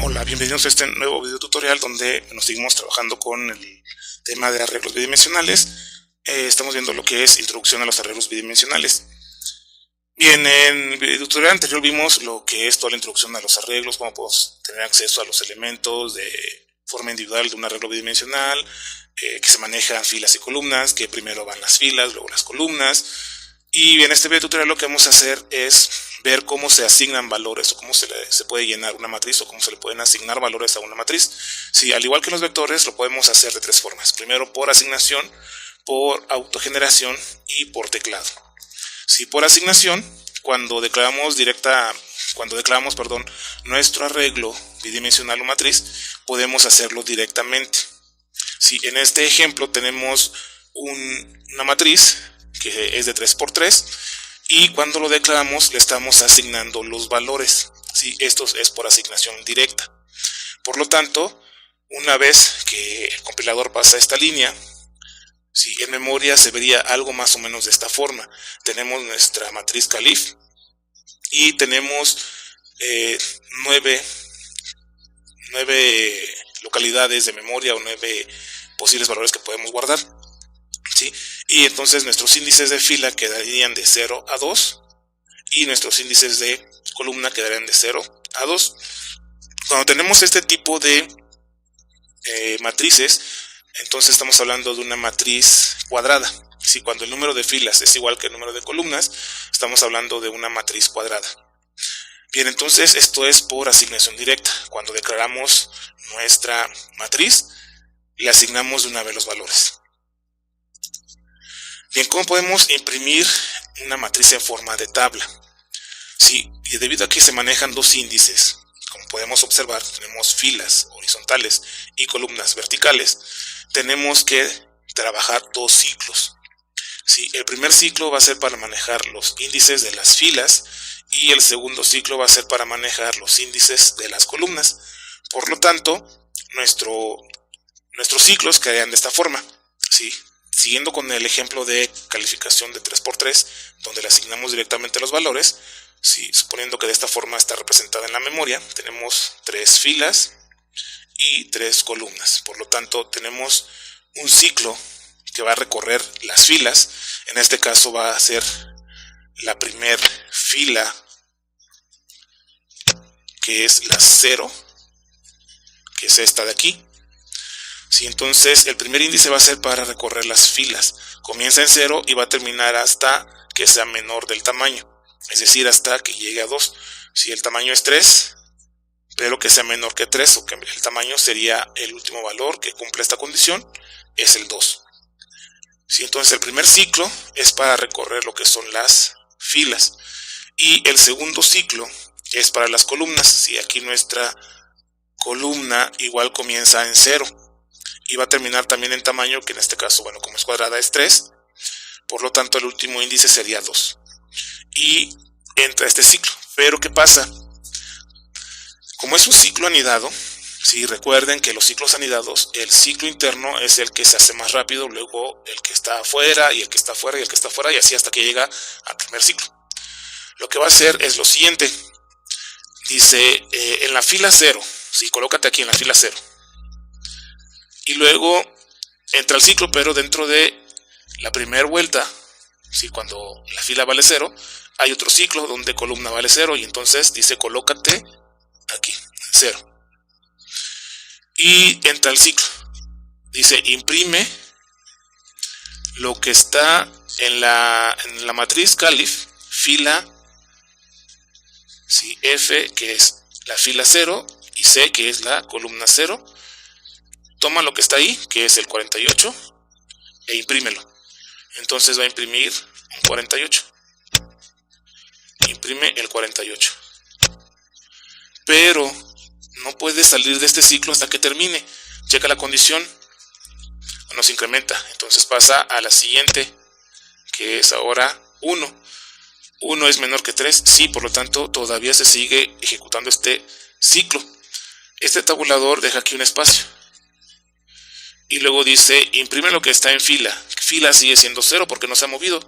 Hola, bienvenidos a este nuevo video tutorial donde nos seguimos trabajando con el tema de arreglos bidimensionales. Estamos viendo lo que es introducción a los arreglos bidimensionales. Bien, en el video tutorial anterior vimos lo que es toda la introducción a los arreglos, cómo podemos tener acceso a los elementos de forma individual de un arreglo bidimensional, que se manejan filas y columnas, que primero van las filas, luego las columnas. Y en este video tutorial lo que vamos a hacer es ver cómo se asignan valores o cómo se puede llenar una matriz o cómo se le pueden asignar valores a una matriz. Sí, al igual que en los vectores lo podemos hacer de tres formas. Primero por asignación, por autogeneración y por teclado. Sí, por asignación, cuando declaramos nuestro arreglo bidimensional o matriz, podemos hacerlo directamente. Sí, en este ejemplo tenemos una matriz que es de 3×3 y cuando lo declaramos le estamos asignando los valores. ¿Sí? Esto es por asignación directa. Por lo tanto, una vez que el compilador pasa esta línea, ¿sí? En memoria se vería algo más o menos de esta forma. Tenemos nuestra matriz Calif y tenemos 9 localidades de memoria o 9 posibles valores que podemos guardar. ¿Sí? Y entonces nuestros índices de fila quedarían de 0 a 2 y nuestros índices de columna quedarían de 0 a 2. Cuando tenemos este tipo de matrices, entonces estamos hablando de una matriz cuadrada. ¿Sí? Cuando el número de filas es igual que el número de columnas, estamos hablando de una matriz cuadrada. Bien, entonces esto es por asignación directa. Cuando declaramos nuestra matriz, le asignamos de una vez los valores. Bien, ¿cómo podemos imprimir una matriz en forma de tabla? Sí, y debido a que se manejan dos índices, como podemos observar, tenemos filas horizontales y columnas verticales, tenemos que trabajar dos ciclos. Sí, el primer ciclo va a ser para manejar los índices de las filas y el segundo ciclo va a ser para manejar los índices de las columnas. Por lo tanto, nuestros ciclos quedarían de esta forma. ¿Sí? Siguiendo con el ejemplo de calificación de 3×3, donde le asignamos directamente los valores, ¿sí? Suponiendo que de esta forma está representada en la memoria, tenemos 3 filas y 3 columnas. Por lo tanto, tenemos un ciclo que va a recorrer las filas. En este caso va a ser la primer fila, que es la 0, que es esta de aquí. Sí, entonces el primer índice va a ser para recorrer las filas. Comienza en 0 y va a terminar hasta que sea menor del tamaño. Es decir, hasta que llegue a 2. Si el tamaño es 3, pero que sea menor que 3, o que el tamaño sería el último valor que cumple esta condición, es el 2. Sí, entonces el primer ciclo es para recorrer lo que son las filas. Y el segundo ciclo es para las columnas. Sí, aquí nuestra columna igual comienza en 0. Y va a terminar también en tamaño, que en este caso, bueno, como es cuadrada es 3, por lo tanto el último índice sería 2. Y entra este ciclo. Pero ¿qué pasa? Como es un ciclo anidado, ¿sí? Recuerden que los ciclos anidados, el ciclo interno es el que se hace más rápido, luego el que está afuera, y el que está afuera, y el que está afuera, y así hasta que llega al primer ciclo. Lo que va a hacer es lo siguiente. Dice, en la fila 0, ¿sí? Colócate aquí en la fila 0. Y luego entra el ciclo, pero dentro de la primera vuelta, ¿sí? Cuando la fila vale 0, hay otro ciclo donde columna vale 0 y entonces dice colócate aquí, en 0. Y entra el ciclo. Dice imprime lo que está en la matriz Calif, fila, ¿sí? F, que es la fila 0, y C, que es la columna 0. Toma lo que está ahí, que es el 48, e imprímelo. Entonces va a imprimir un 48. Imprime el 48. Pero no puede salir de este ciclo hasta que termine. Checa la condición. Nos incrementa. Entonces pasa a la siguiente, que es ahora 1. 1 es menor que 3. Sí, por lo tanto todavía se sigue ejecutando este ciclo. Este tabulador deja aquí un espacio. Y luego dice, imprime lo que está en fila. Fila sigue siendo 0 porque no se ha movido.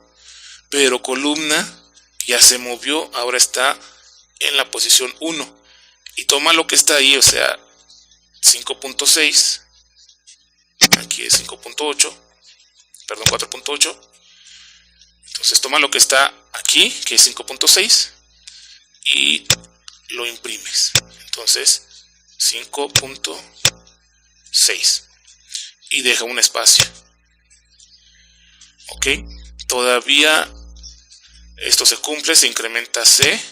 Pero columna ya se movió, ahora está en la posición 1. y toma lo que está ahí, o sea, 5.6, aquí es 5.8, perdón, 4.8. Entonces toma lo que está aquí, que es 5.6, y lo imprimes. Entonces 5.6 y deja un espacio. Ok, todavía esto se cumple, se incrementa C,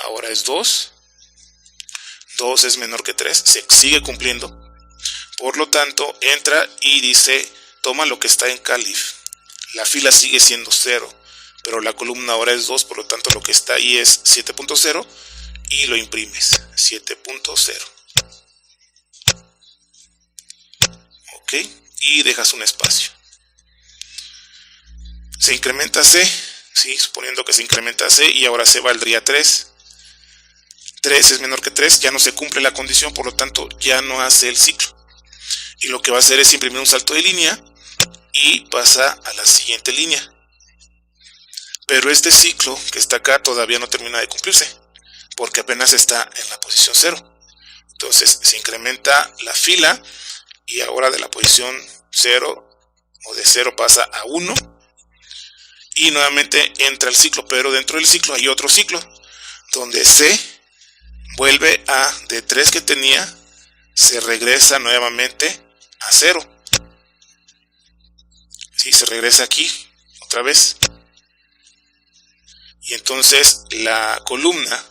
ahora es 2, 2 es menor que 3, se sigue cumpliendo. Por lo tanto, entra y dice, toma lo que está en Calif. La fila sigue siendo 0, pero la columna ahora es 2, por lo tanto lo que está ahí es 7.0 y lo imprimes, 7.0. Ok, y dejas un espacio. Se incrementa C, ¿sí? Suponiendo que se incrementa C y ahora C valdría 3. 3 es menor que 3, ya no se cumple la condición, por lo tanto ya no hace el ciclo. Y lo que va a hacer es imprimir un salto de línea y pasa a la siguiente línea. Pero este ciclo que está acá todavía no termina de cumplirse, porque apenas está en la posición 0. Entonces se incrementa la fila y ahora de la posición 0 o de 0 pasa a 1 y nuevamente entra el ciclo, pero dentro del ciclo hay otro ciclo donde C vuelve a de 3 que tenía, se regresa nuevamente a 0. Sí, se regresa aquí otra vez. Y entonces la columna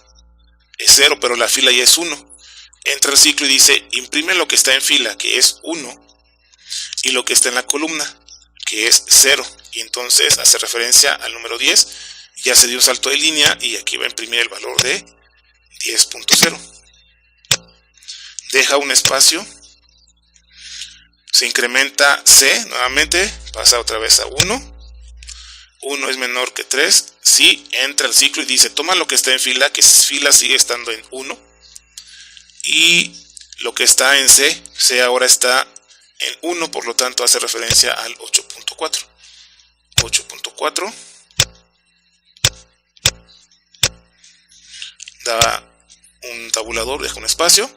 es 0, pero la fila ya es 1. Entra el ciclo y dice, imprime lo que está en fila, que es 1, y lo que está en la columna, que es 0. Y entonces hace referencia al número 10. Ya se dio un salto de línea y aquí va a imprimir el valor de 10.0. Deja un espacio. Se incrementa C nuevamente, pasa otra vez a 1. 1 es menor que 3, sí, entra el ciclo y dice, toma lo que está en fila, que fila sigue estando en 1. Y lo que está en C, C ahora está en 1, por lo tanto hace referencia al 8.4. 8.4. Da un tabulador, deja un espacio.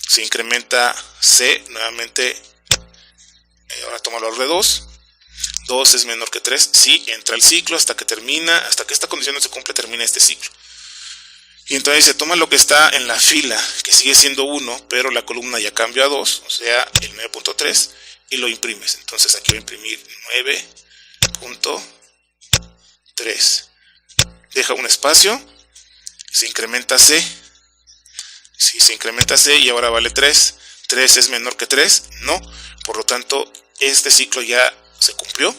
Se incrementa C nuevamente, ahora toma el valor de 2. 2 es menor que 3, sí, entra el ciclo hasta que termina, hasta que esta condición no se cumple, termina este ciclo. Y entonces se toma lo que está en la fila, que sigue siendo 1, pero la columna ya cambió a 2, o sea, el 9.3, y lo imprimes. Entonces aquí voy a imprimir 9.3. Deja un espacio, se incrementa C. Sí, se incrementa C y ahora vale 3. 3 es menor que 3, no, por lo tanto, este ciclo ya se cumplió.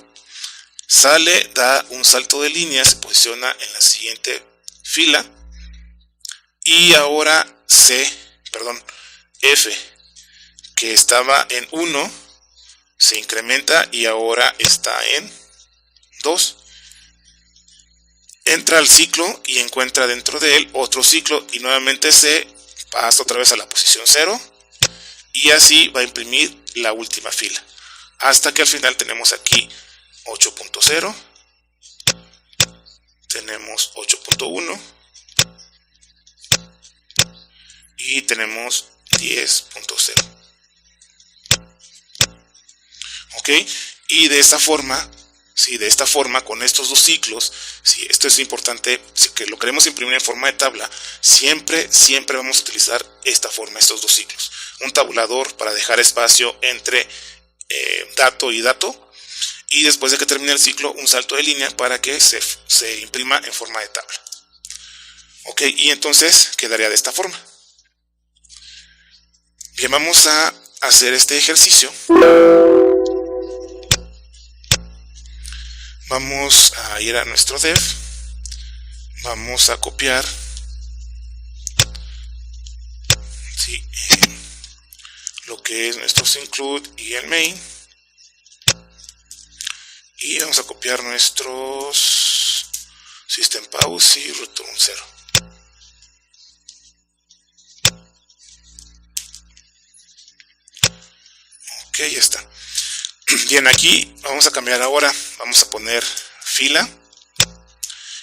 Sale, da un salto de línea, se posiciona en la siguiente fila y ahora F, que estaba en 1, se incrementa y ahora está en 2. Entra al ciclo y encuentra dentro de él otro ciclo y nuevamente C pasa otra vez a la posición 0 y así va a imprimir la última fila. Hasta que al final tenemos aquí 8.0, tenemos 8.1 y tenemos 10.0. ¿Ok? Y de esta forma, con estos dos ciclos, esto es importante, si que lo queremos imprimir en forma de tabla, siempre vamos a utilizar esta forma, estos dos ciclos. Un tabulador para dejar espacio entre dato y dato, y después de que termine el ciclo un salto de línea para que se imprima en forma de tabla. Ok, y entonces quedaría de esta forma. Bien, vamos a hacer este ejercicio. Vamos a ir a nuestro dev, vamos a copiar lo que es nuestro include y el main, y vamos a copiar nuestros system pause y return 0. Ok, ya está. Bien, aquí vamos a cambiar ahora, vamos a poner fila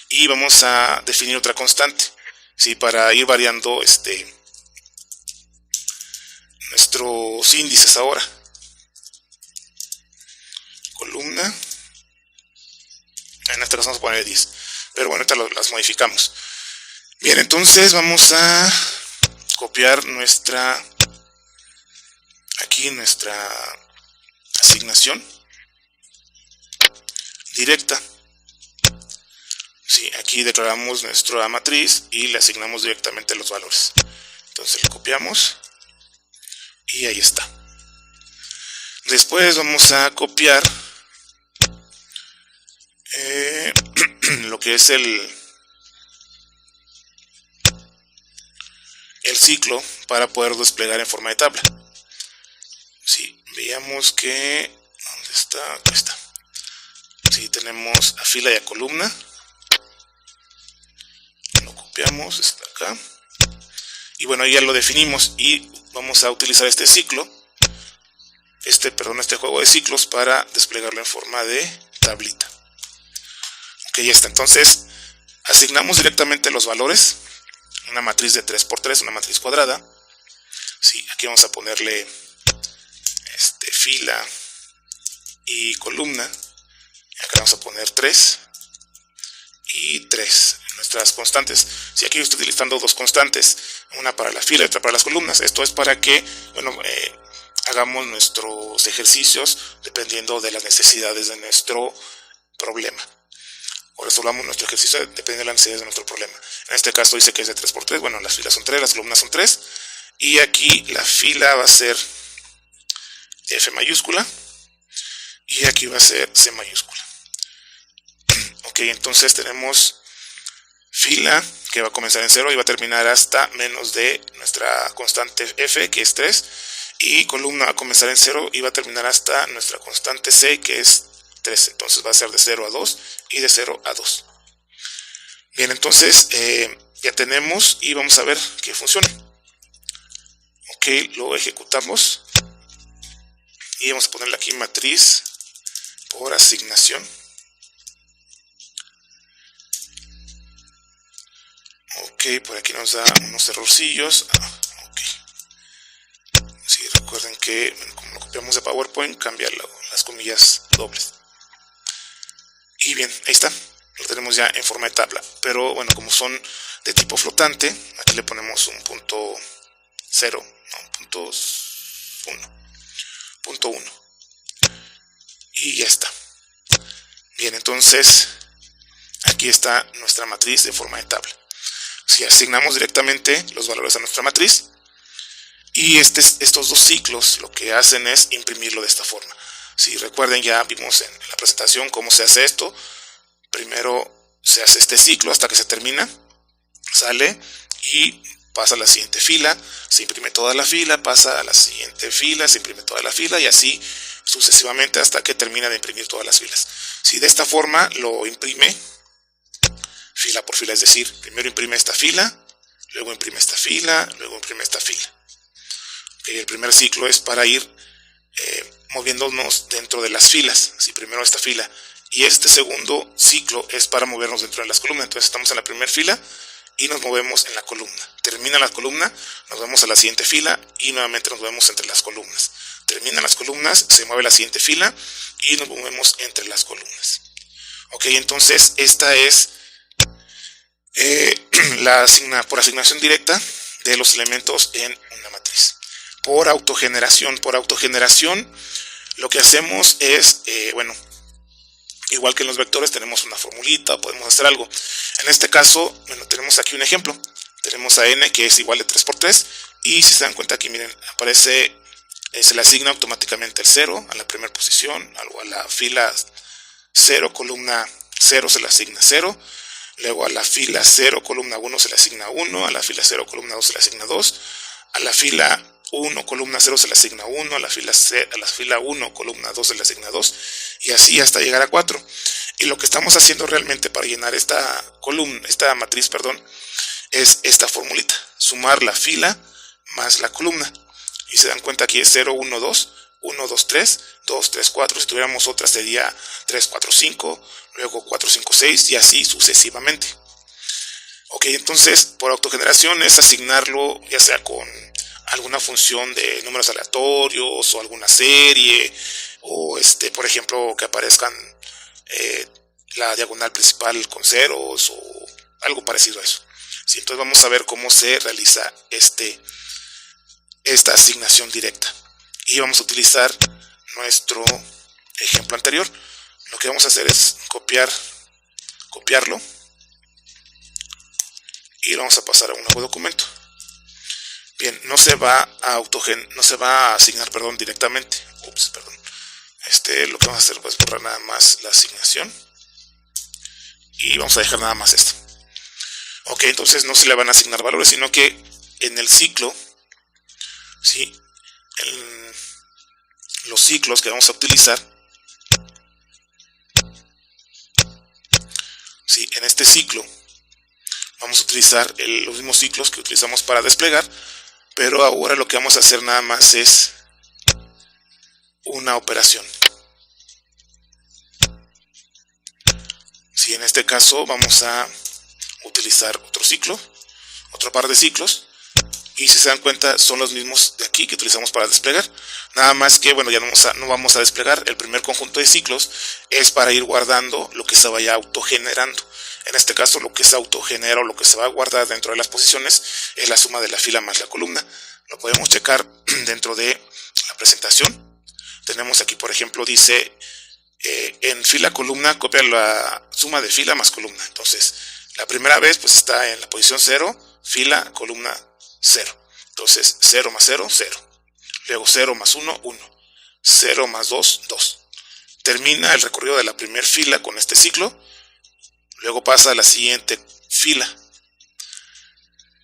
y vamos a definir otra constante, ¿sí? Para ir variando nuestros índices ahora. Columna. En este caso vamos a poner 10. Pero bueno, ahorita las modificamos. Bien, entonces vamos a copiar nuestra asignación directa. Sí, aquí declaramos nuestra matriz y le asignamos directamente los valores. Entonces lo copiamos y ahí está. Después vamos a copiar lo que es el ciclo para poder desplegar en forma de tabla. Sí, veamos que ¿dónde está? Aquí está. Sí, tenemos a fila y a columna. Lo copiamos, está acá. Y bueno, ya lo definimos y vamos a utilizar este ciclo, este juego de ciclos para desplegarlo en forma de tablita. Ok, ya está. Entonces, asignamos directamente los valores. Una matriz de 3×3, una matriz cuadrada. Sí, aquí vamos a ponerle fila y columna. Acá vamos a poner 3 y 3. Nuestras constantes. Si aquí estoy utilizando dos constantes, una para la fila y otra para las columnas. Esto es para que, bueno, hagamos nuestros ejercicios dependiendo de las necesidades de nuestro problema. O resolvamos nuestro ejercicio dependiendo de las necesidades de nuestro problema. En este caso dice que es de 3×3. Bueno, las filas son 3, las columnas son 3. Y aquí la fila va a ser F mayúscula. Y aquí va a ser C mayúscula. Ok, entonces tenemos fila que va a comenzar en 0 y va a terminar hasta menos de nuestra constante F, que es 3. Y columna va a comenzar en 0 y va a terminar hasta nuestra constante C, que es 3. Entonces va a ser de 0 a 2 y de 0 a 2. Bien, entonces ya tenemos y vamos a ver que funciona. Ok, lo ejecutamos y vamos a ponerle aquí matriz por asignación. Ok, por aquí nos da unos errorcillos. Ok. Sí, recuerden que como lo copiamos de PowerPoint, cambia las comillas dobles. Y bien, ahí está. Lo tenemos ya en forma de tabla. Pero bueno, como son de tipo flotante, aquí le ponemos un punto 0, no, un punto 1. Punto 1. Y ya está. Bien, entonces aquí está nuestra matriz de forma de tabla. Si asignamos directamente los valores a nuestra matriz, y estos dos ciclos lo que hacen es imprimirlo de esta forma. Si recuerden, ya vimos en la presentación cómo se hace esto. Primero se hace este ciclo hasta que se termina, sale y pasa a la siguiente fila, se imprime toda la fila, pasa a la siguiente fila, se imprime toda la fila y así sucesivamente hasta que termina de imprimir todas las filas. Si de esta forma lo imprime fila por fila, es decir, primero imprime esta fila, luego imprime esta fila, luego imprime esta fila. Okay, el primer ciclo es para ir moviéndonos dentro de las filas. Si primero esta fila y este segundo ciclo es para movernos dentro de las columnas. Entonces estamos en la primera fila y nos movemos en la columna. Termina la columna, nos vemos a la siguiente fila y nuevamente nos movemos entre las columnas. Terminan las columnas, se mueve la siguiente fila y nos movemos entre las columnas. Ok, entonces esta es por asignación directa de los elementos en una matriz. Por autogeneración lo que hacemos es, bueno, igual que en los vectores tenemos una formulita, podemos hacer algo. En este caso, bueno, tenemos aquí un ejemplo. Tenemos a n que es igual de 3×3 y si se dan cuenta aquí, miren, aparece, se le asigna automáticamente el 0 a la primera posición, algo a la fila 0, columna 0 se le asigna 0, luego a la fila 0, columna 1 se le asigna 1, a la fila 0, columna 2 se le asigna 2, a la fila 1, columna 0 se le asigna 1, a la fila 1, columna 2 se le asigna 2, y así hasta llegar a 4. Y lo que estamos haciendo realmente para llenar esta matriz, es esta formulita, sumar la fila más la columna. Y se dan cuenta aquí es 0, 1, 2, 1, 2, 3, 2, 3, 4. Si tuviéramos otra sería 3, 4, 5, luego 4, 5, 6 y así sucesivamente. Ok, entonces por autogeneración es asignarlo ya sea con alguna función de números aleatorios o alguna serie, o por ejemplo que aparezcan la diagonal principal con ceros o algo parecido a eso. ¿Sí? Entonces vamos a ver cómo se realiza esta asignación directa, y vamos a utilizar nuestro ejemplo anterior. Lo que vamos a hacer es copiarlo y lo vamos a pasar a un nuevo documento. Bien, no se va a asignar, directamente. Lo que vamos a hacer es borrar nada más la asignación y vamos a dejar nada más esto. Ok, entonces no se le van a asignar valores, sino que en el ciclo, ¿sí? En los ciclos que vamos a utilizar, ¿sí? En este ciclo vamos a utilizar los mismos ciclos que utilizamos para desplegar, pero ahora lo que vamos a hacer nada más es una operación. Si en este caso vamos a utilizar otro par de ciclos, y si se dan cuenta son los mismos de aquí que utilizamos para desplegar, nada más que bueno, ya no vamos a desplegar. El primer conjunto de ciclos es para ir guardando lo que se vaya autogenerando. En este caso lo que se autogenera o lo que se va a guardar dentro de las posiciones es la suma de la fila más la columna. Lo podemos checar dentro de la presentación. Tenemos aquí, por ejemplo, dice en fila columna copia la suma de fila más columna. Entonces la primera vez pues está en la posición 0, fila, columna 0. Entonces 0 más 0, 0. Luego 0 más 1, 1. 0 más 2, 2. Termina el recorrido de la primera fila con este ciclo. Luego pasa a la siguiente fila.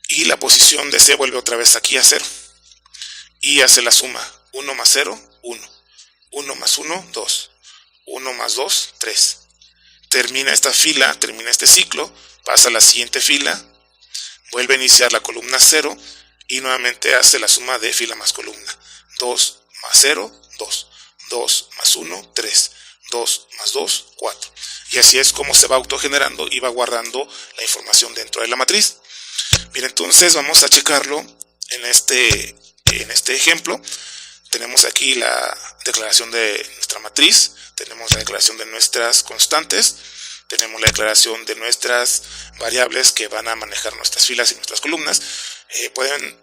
Y la posición de C vuelve otra vez aquí a 0. Y hace la suma. 1 más 0, 1. 1 más 1, 2. 1 más 2, 3. Termina esta fila, termina este ciclo. Pasa a la siguiente fila. Vuelve a iniciar la columna 0. Y nuevamente hace la suma de fila más columna. 2 más 0, 2. 2 más 1, 3. 2 más 2, 4. Y así es como se va autogenerando y va guardando la información dentro de la matriz. Bien, entonces vamos a checarlo en este ejemplo. Tenemos aquí la declaración de nuestra matriz, tenemos la declaración de nuestras constantes, tenemos la declaración de nuestras variables que van a manejar nuestras filas y nuestras columnas. Pueden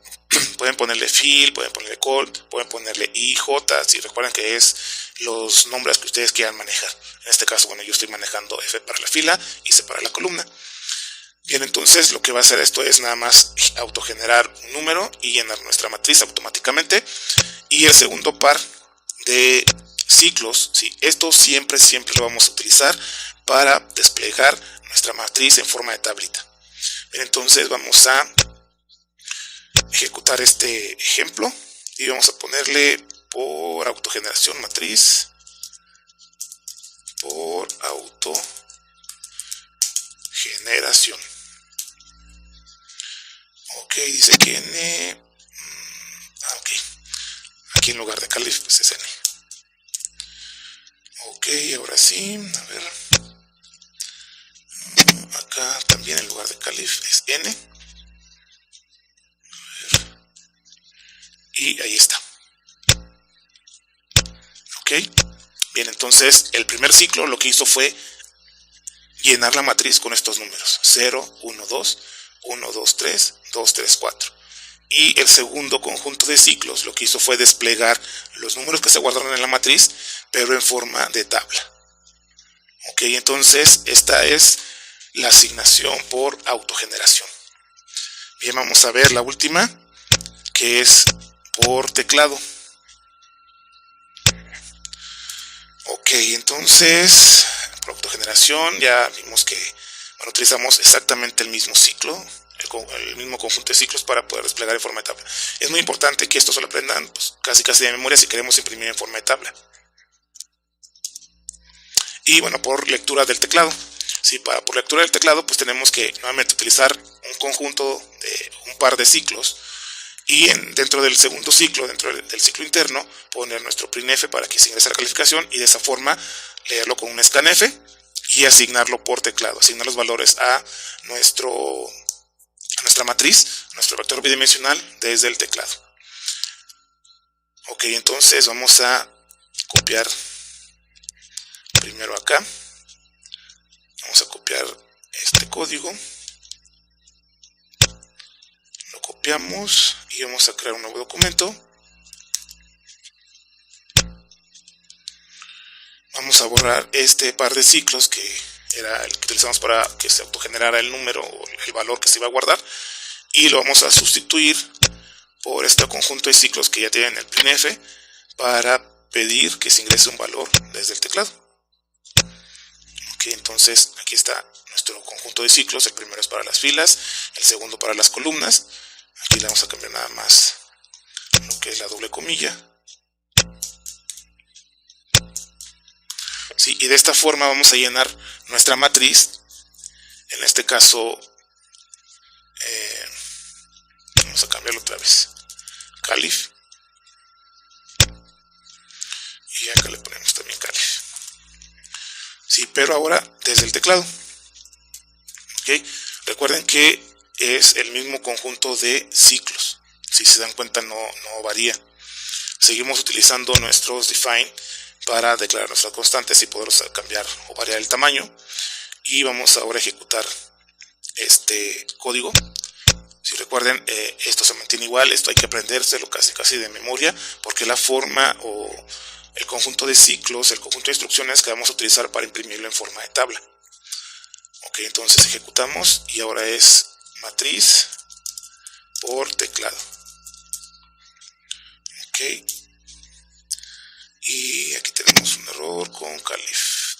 ponerle fil, pueden ponerle col, pueden ponerle IJ, si recuerdan que es los nombres que ustedes quieran manejar. En este caso, bueno, yo estoy manejando F para la fila y C para la columna. Bien, entonces lo que va a hacer esto es nada más autogenerar un número y llenar nuestra matriz automáticamente. Y el segundo par de ciclos, ¿sí? Esto siempre lo vamos a utilizar para desplegar nuestra matriz en forma de tablita. Bien, entonces vamos a ejecutar este ejemplo y vamos a ponerle por autogeneración matriz, por autogeneración. Ok, dice que N. Ok, aquí en lugar de calif pues es N. Ok, ahora sí, a ver. Acá también en lugar de calif es N. A ver. Y ahí está. Ok, bien, entonces el primer ciclo lo que hizo fue llenar la matriz con estos números 0, 1, 2, 1, 2, 3, 2, 3, 4. Y el segundo conjunto de ciclos lo que hizo fue desplegar los números que se guardaron en la matriz, pero en forma de tabla. Ok, entonces esta es la asignación por autogeneración. Bien, vamos a ver la última, que es por teclado. Ok, entonces por autogeneración ya vimos que bueno, utilizamos exactamente el mismo ciclo, el mismo conjunto de ciclos para poder desplegar en forma de tabla. Es muy importante que esto se lo aprendan pues, casi de memoria si queremos imprimir en forma de tabla. Y bueno, por lectura del teclado. Sí, por lectura del teclado pues tenemos que nuevamente utilizar un conjunto de un par de ciclos y dentro del segundo ciclo, dentro del ciclo interno, poner nuestro printf para que se ingrese a la calificación y de esa forma leerlo con un scanf y asignarlo por teclado, asignar los valores a nuestra matriz, nuestro vector bidimensional desde el teclado. Ok, entonces vamos a copiar primero acá. Vamos a copiar este código. Lo copiamos y vamos a crear un nuevo documento. Vamos a borrar este par de ciclos que era el que utilizamos para que se autogenerara el número o el valor que se iba a guardar, y lo vamos a sustituir por este conjunto de ciclos que ya tienen el printf para pedir que se ingrese un valor desde el teclado. Ok, entonces aquí está nuestro conjunto de ciclos. El primero es para las filas, el segundo para las columnas. Aquí le vamos a cambiar nada más lo que es la doble comilla. Sí, y de esta forma vamos a llenar nuestra matriz. En este caso vamos a cambiarlo otra vez, calif, y acá le ponemos también calif. Sí, pero ahora desde el teclado. Ok, recuerden que es el mismo conjunto de ciclos. Si se dan cuenta, no varía. Seguimos utilizando nuestros define para declarar nuestras constantes y poder cambiar o variar el tamaño. Y vamos ahora a ejecutar este código. Si recuerden, esto se mantiene igual. Esto hay que aprendérselo casi de memoria, porque la forma o el conjunto de ciclos, el conjunto de instrucciones que vamos a utilizar para imprimirlo en forma de tabla. Ok, entonces ejecutamos y ahora es matriz por teclado. Ok, y aquí tenemos un error con calif.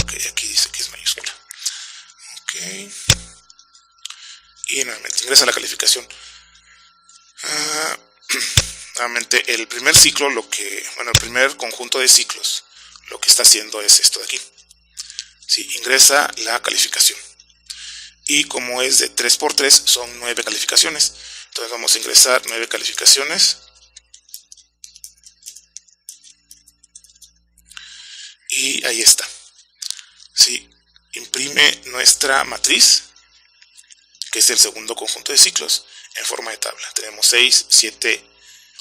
Ok, aquí dice que es mayúscula. Ok, y nuevamente ingresa la calificación. Nuevamente el primer ciclo, el primer conjunto de ciclos, lo que está haciendo es esto de aquí. Sí, ingresa la calificación. Y como es de 3×3, son 9 calificaciones. Entonces vamos a ingresar 9 calificaciones. Y ahí está. Sí, imprime nuestra matriz, que es el segundo conjunto de ciclos, en forma de tabla. Tenemos 6, 7,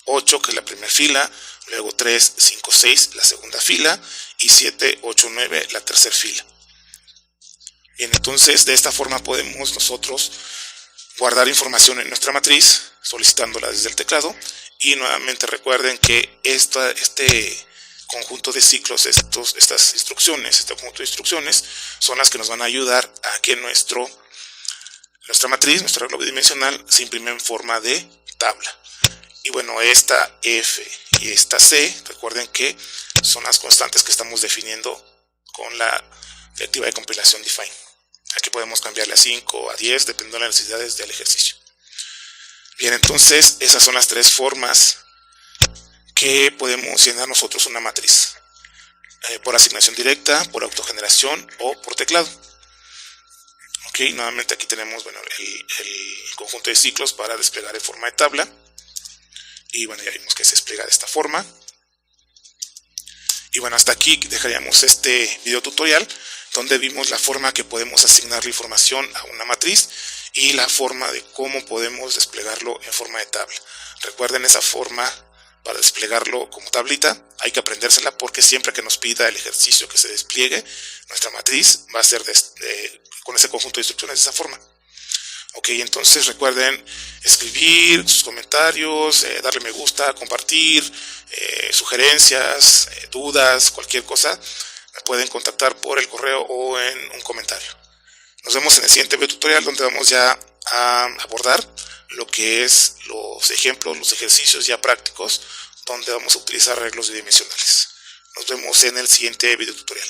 8, que es la primera fila, luego 3, 5, 6, la segunda fila, y 7, 8, 9, la tercera fila. Bien, entonces de esta forma podemos nosotros guardar información en nuestra matriz, solicitándola desde el teclado. Y nuevamente recuerden que este conjunto de ciclos, estas instrucciones, este conjunto de instrucciones, son las que nos van a ayudar a que nuestra matriz, nuestro arreglo bidimensional, se imprime en forma de tabla. Y bueno, esta F y esta C, recuerden que son las constantes que estamos definiendo con la directiva de compilación define. Aquí podemos cambiarle a 5 o a 10, dependiendo de las necesidades del ejercicio. Bien, entonces esas son las tres formas que podemos llenar nosotros una matriz. Por asignación directa, por autogeneración o por teclado. Ok, nuevamente aquí tenemos el conjunto de ciclos para desplegar en forma de tabla. Y bueno, ya vimos que se despliega de esta forma. Y bueno, hasta aquí dejaríamos este video tutorial, donde vimos la forma que podemos asignarle información a una matriz y la forma de cómo podemos desplegarlo en forma de tabla. Recuerden, esa forma para desplegarlo como tablita hay que aprendérsela, porque siempre que nos pida el ejercicio que se despliegue nuestra matriz, va a ser con ese conjunto de instrucciones de esa forma. Ok, entonces recuerden escribir sus comentarios, darle me gusta, compartir, sugerencias, dudas, cualquier cosa. Me pueden contactar por el correo o en un comentario. Nos vemos en el siguiente video tutorial, donde vamos ya a abordar lo que es los ejemplos, los ejercicios ya prácticos, donde vamos a utilizar arreglos bidimensionales. Nos vemos en el siguiente video tutorial.